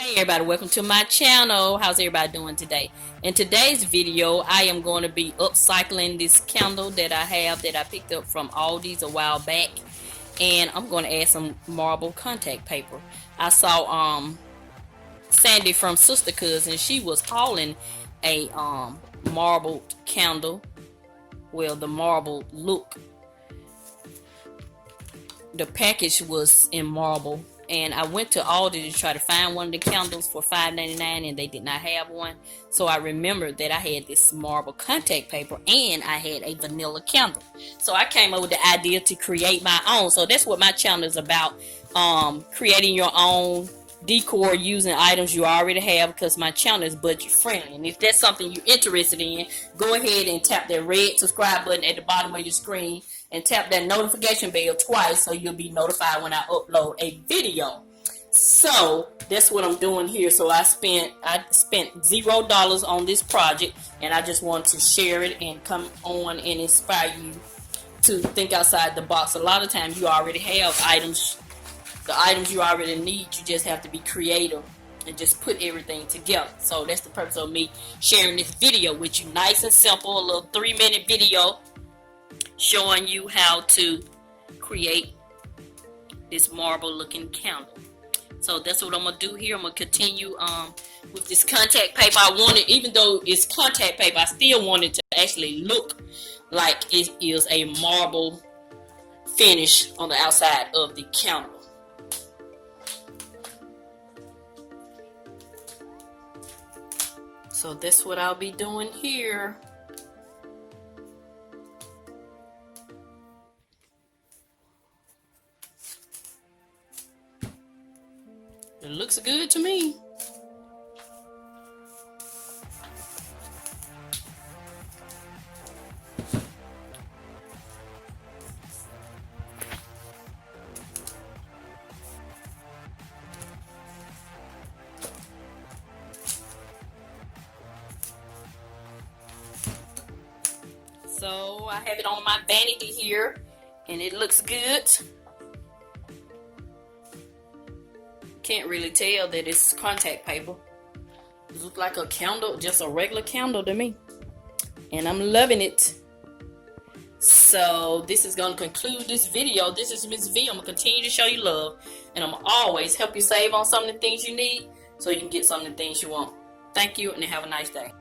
Hey everybody, welcome to my channel. How's everybody doing today? In today's video, I am going to be upcycling this candle that I have that I picked up from Aldi's a while back, and I'm going to add some marble contact paper. I saw Sandy from Sister Cousin. She was hauling a marbled candle. Well, the marble look. The package was in marble. And I went to Aldi to try to find one of the candles for $5.99, and they did not have one. So I remembered that I had this marble contact paper and I had a vanilla candle. So I came up with the idea to create my own. So that's what my channel is about, creating your own decor using items you already have, because my channel is budget friendly. And if that's something you're interested in, go ahead and tap that red subscribe button at the bottom of your screen and tap that notification bell twice so you'll be notified when I upload a video. So that's what I'm doing here. So I spent $0 on this project, and I just want to share it and come on and inspire you to think outside the box. A lot of times you already have items, the items you already need. You just have to be creative and just put everything together. So that's the purpose of me sharing this video with you. Nice and simple, a little 3-minute video showing you how to create this marble looking candle. So that's what I'm gonna do here. I'm gonna continue with this contact paper. I wanted, even though it's contact paper, I still wanted to actually look like it is a marble finish on the outside of the candle. So that's what I'll be doing here. It looks good to me. So I have it on my vanity here, and it looks good. Can't really tell that it's contact paper. It looks like a candle, just a regular candle to me, and I'm loving it. So this is going to conclude this video. This is Mrs Vee. I'm going to continue to show you love, and I'm going to always help you save on some of the things you need so you can get some of the things you want. Thank you, and have a nice day.